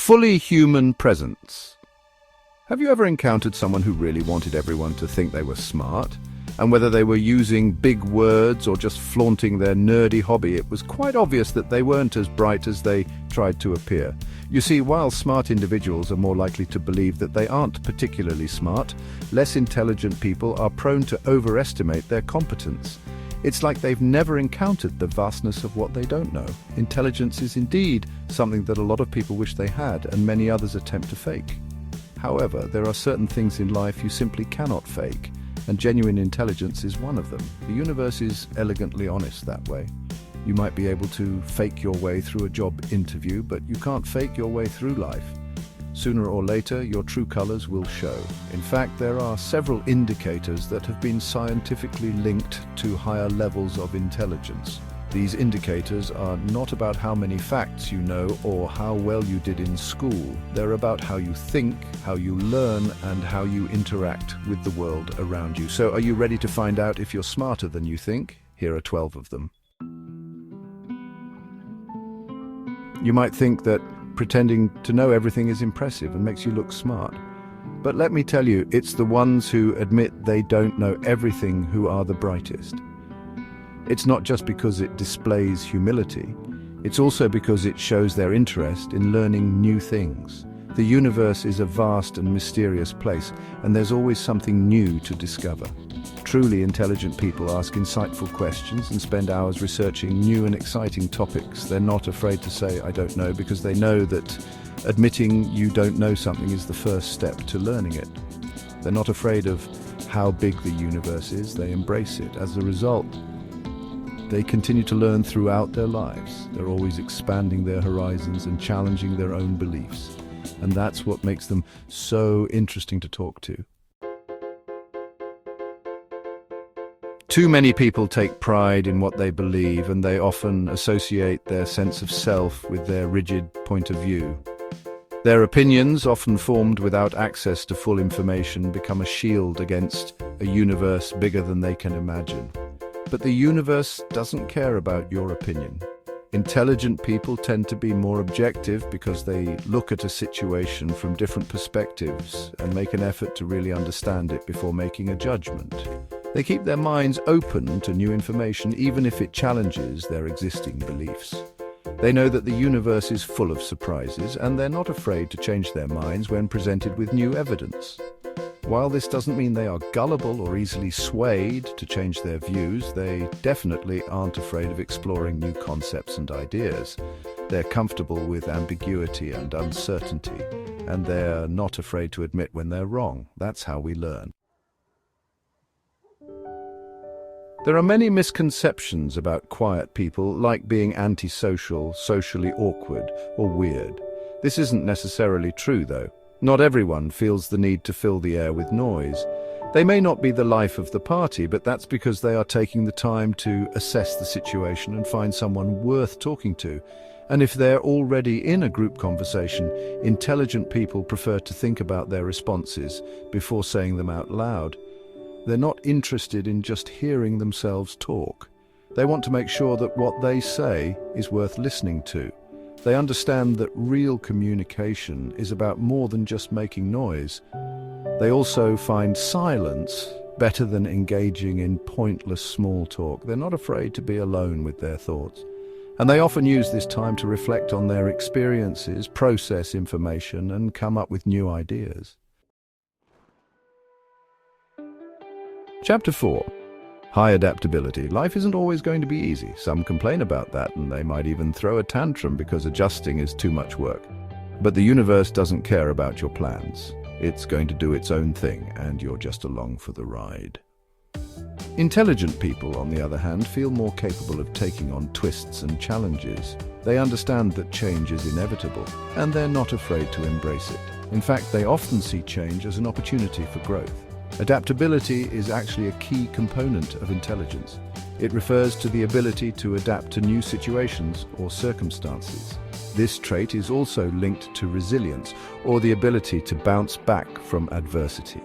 Fully human presence. Have you ever encountered someone who really wanted everyone to think they were smart? And whether they were using big words or just flaunting their nerdy hobby, it was quite obvious that they weren't as bright as they tried to appear. You see, while smart individuals are more likely to believe that they aren't particularly smart, less intelligent people are prone to overestimate their competence. It's like they've never encountered the vastness of what they don't know. Intelligence is indeed something that a lot of people wish they had, and many others attempt to fake. However, there are certain things in life you simply cannot fake, and genuine intelligence is one of them. The universe is elegantly honest that way. You might be able to fake your way through a job interview, but you can't fake your way through life. Sooner or later, your true colors will show. In fact, there are several indicators that have been scientifically linked to higher levels of intelligence. These indicators are not about how many facts you know or how well you did in school. They're about how you think, how you learn, and how you interact with the world around you. So are you ready to find out if you're smarter than you think? Here are 12 of them. You might think that pretending to know everything is impressive and makes you look smart. But let me tell you, it's the ones who admit they don't know everything who are the brightest. It's not just because it displays humility, it's also because it shows their interest in learning new things. The universe is a vast and mysterious place, and there's always something new to discover. Truly intelligent people ask insightful questions and spend hours researching new and exciting topics. They're not afraid to say, "I don't know," because they know that admitting you don't know something is the first step to learning it. They're not afraid of how big the universe is, they embrace it. As a result, they continue to learn throughout their lives. They're always expanding their horizons and challenging their own beliefs. And that's what makes them so interesting to talk to. Too many people take pride in what they believe, and they often associate their sense of self with their rigid point of view. Their opinions, often formed without access to full information, become a shield against a universe bigger than they can imagine. But the universe doesn't care about your opinion. Intelligent people tend to be more objective because they look at a situation from different perspectives and make an effort to really understand it before making a judgment. They keep their minds open to new information even if it challenges their existing beliefs. They know that the universe is full of surprises, and they're not afraid to change their minds when presented with new evidence. While this doesn't mean they are gullible or easily swayed to change their views, they definitely aren't afraid of exploring new concepts and ideas. They're comfortable with ambiguity and uncertainty, and they're not afraid to admit when they're wrong. That's how we learn. There are many misconceptions about quiet people, like being antisocial, socially awkward, or weird. This isn't necessarily true, though. Not everyone feels the need to fill the air with noise. They may not be the life of the party, but that's because they are taking the time to assess the situation and find someone worth talking to. And if they're already in a group conversation, intelligent people prefer to think about their responses before saying them out loud. They're not interested in just hearing themselves talk. They want to make sure that what they say is worth listening to. They understand that real communication is about more than just making noise. They also find silence better than engaging in pointless small talk. They're not afraid to be alone with their thoughts. And they often use this time to reflect on their experiences, process information, and come up with new ideas. Chapter 4. High adaptability. Life isn't always going to be easy. Some complain about that, and they might even throw a tantrum because adjusting is too much work. But the universe doesn't care about your plans. It's going to do its own thing, and you're just along for the ride. Intelligent people, on the other hand, feel more capable of taking on twists and challenges. They understand that change is inevitable, and they're not afraid to embrace it. In fact, they often see change as an opportunity for growth. Adaptability is actually a key component of intelligence. It refers to the ability to adapt to new situations or circumstances. This trait is also linked to resilience, or the ability to bounce back from adversity.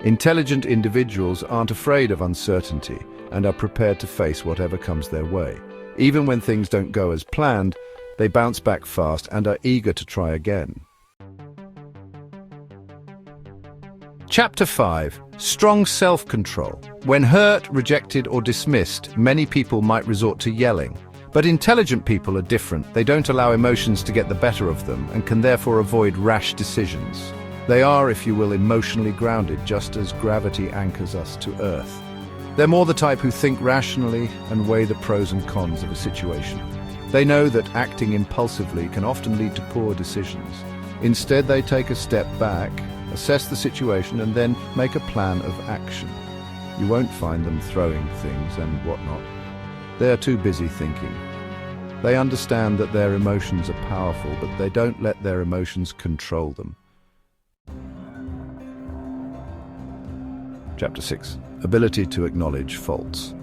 Intelligent individuals aren't afraid of uncertainty and are prepared to face whatever comes their way. Even when things don't go as planned, they bounce back fast and are eager to try again. Chapter 5. Strong self-control. When hurt, rejected, or dismissed, many people might resort to yelling. But intelligent people are different. They don't allow emotions to get the better of them and can therefore avoid rash decisions. They are, if you will, emotionally grounded, just as gravity anchors us to Earth. They're more the type who think rationally and weigh the pros and cons of a situation. They know that acting impulsively can often lead to poor decisions. Instead, they take a step back, assess the situation, and then make a plan of action. You won't find them throwing things and whatnot. They are too busy thinking. They understand that their emotions are powerful, but they don't let their emotions control them. Chapter 6. Ability to acknowledge faults.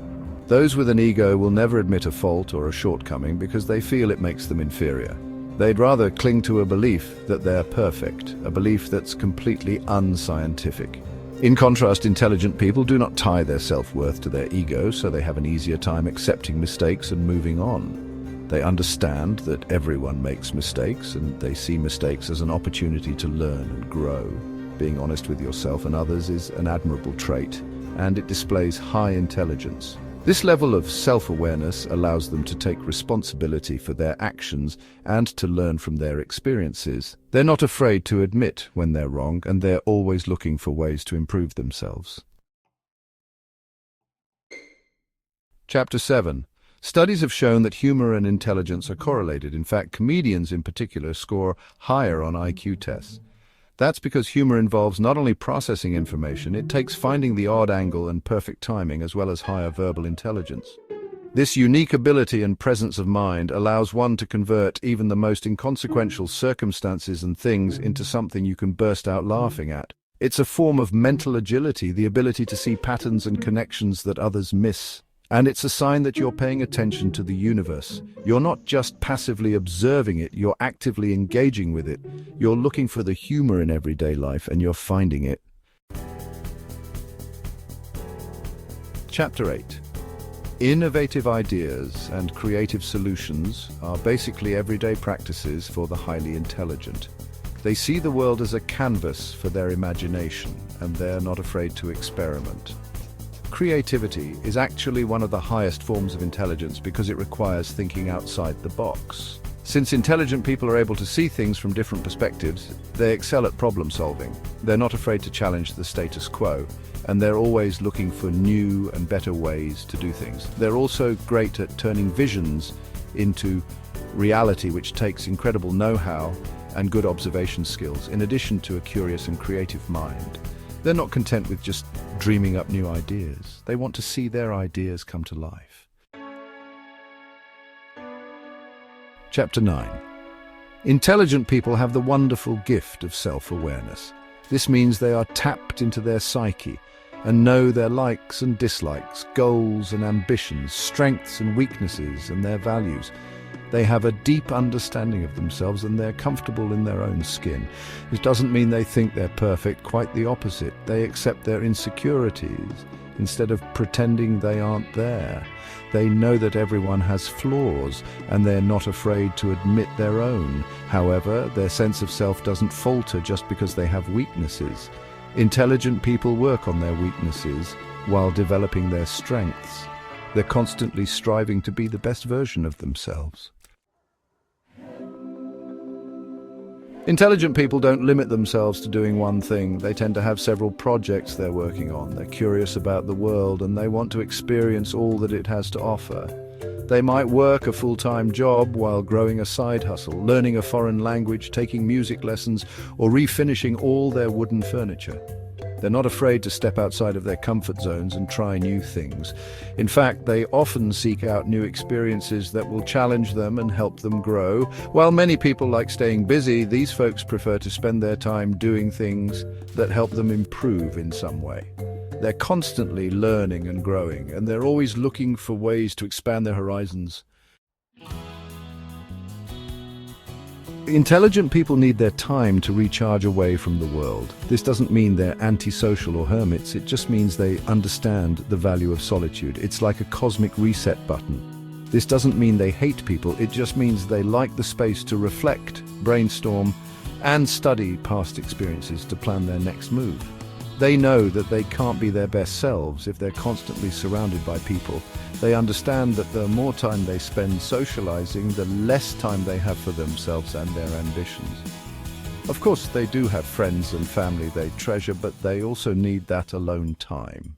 Those with an ego will never admit a fault or a shortcoming because they feel it makes them inferior. They'd rather cling to a belief that they're perfect, a belief that's completely unscientific. In contrast, intelligent people do not tie their self-worth to their ego, so they have an easier time accepting mistakes and moving on. They understand that everyone makes mistakes, and they see mistakes as an opportunity to learn and grow. Being honest with yourself and others is an admirable trait, and it displays high intelligence. This level of self-awareness allows them to take responsibility for their actions and to learn from their experiences. They're not afraid to admit when they're wrong, and they're always looking for ways to improve themselves. Chapter 7. Studies have shown that humor and intelligence are correlated. In fact, comedians in particular score higher on IQ tests. That's because humor involves not only processing information, it takes finding the odd angle and perfect timing, as well as higher verbal intelligence. This unique ability and presence of mind allows one to convert even the most inconsequential circumstances and things into something you can burst out laughing at. It's a form of mental agility, the ability to see patterns and connections that others miss. And it's a sign that you're paying attention to the universe. You're not just passively observing it, you're actively engaging with it. You're looking for the humor in everyday life, and you're finding it. Chapter 8. Innovative ideas and creative solutions are basically everyday practices for the highly intelligent. They see the world as a canvas for their imagination, and they're not afraid to experiment. Creativity is actually one of the highest forms of intelligence because it requires thinking outside the box. Since intelligent people are able to see things from different perspectives, they excel at problem solving. They're not afraid to challenge the status quo, and they're always looking for new and better ways to do things. They're also great at turning visions into reality, which takes incredible know-how and good observation skills, in addition to a curious and creative mind. They're not content with just dreaming up new ideas. They want to see their ideas come to life. Chapter 9. Intelligent people have the wonderful gift of self-awareness. This means they are tapped into their psyche and know their likes and dislikes, goals and ambitions, strengths and weaknesses, and their values. They have a deep understanding of themselves, and they're comfortable in their own skin. This doesn't mean they think they're perfect, quite the opposite. They accept their insecurities instead of pretending they aren't there. They know that everyone has flaws, and they're not afraid to admit their own. However, their sense of self doesn't falter just because they have weaknesses. Intelligent people work on their weaknesses while developing their strengths. They're constantly striving to be the best version of themselves. Intelligent people don't limit themselves to doing one thing. They tend to have several projects they're working on. They're curious about the world, and they want to experience all that it has to offer. They might work a full-time job while growing a side hustle, learning a foreign language, taking music lessons, or refinishing all their wooden furniture. They're not afraid to step outside of their comfort zones and try new things. In fact, they often seek out new experiences that will challenge them and help them grow. While many people like staying busy, these folks prefer to spend their time doing things that help them improve in some way. They're constantly learning and growing, and they're always looking for ways to expand their horizons. Intelligent people need their time to recharge away from the world. This doesn't mean they're antisocial or hermits, it just means they understand the value of solitude. It's like a cosmic reset button. This doesn't mean they hate people, it just means they like the space to reflect, brainstorm, and study past experiences to plan their next move. They know that they can't be their best selves if they're constantly surrounded by people. They understand that the more time they spend socializing, the less time they have for themselves and their ambitions. Of course, they do have friends and family they treasure, but they also need that alone time.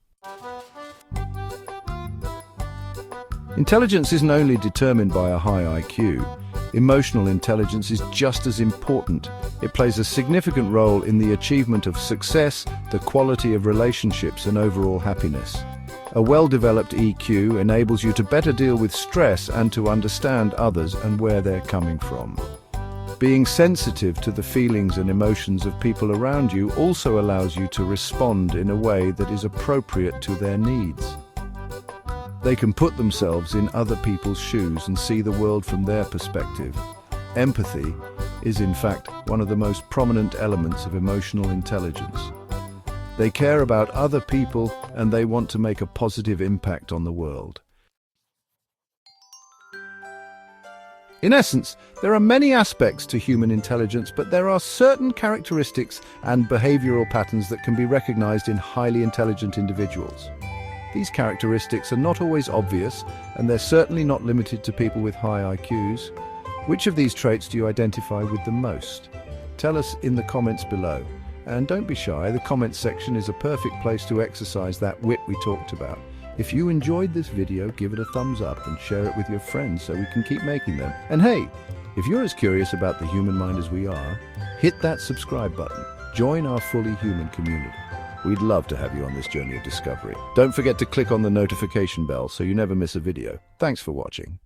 Intelligence isn't only determined by a high IQ. Emotional intelligence is just as important. It plays a significant role in the achievement of success, the quality of relationships, and overall happiness. A well-developed EQ enables you to better deal with stress and to understand others and where they're coming from. Being sensitive to the feelings and emotions of people around you also allows you to respond in a way that is appropriate to their needs. They can put themselves in other people's shoes and see the world from their perspective. Empathy is, in fact, one of the most prominent elements of emotional intelligence. They care about other people and they want to make a positive impact on the world. In essence, there are many aspects to human intelligence, but there are certain characteristics and behavioral patterns that can be recognized in highly intelligent individuals. These characteristics are not always obvious, and they're certainly not limited to people with high IQs. Which of these traits do you identify with the most? Tell us in the comments below. And don't be shy, the comments section is a perfect place to exercise that wit we talked about. If you enjoyed this video, give it a thumbs up and share it with your friends so we can keep making them. And hey, if you're as curious about the human mind as we are, hit that subscribe button. Join our fully human community. We'd love to have you on this journey of discovery. Don't forget to click on the notification bell so you never miss a video. Thanks for watching.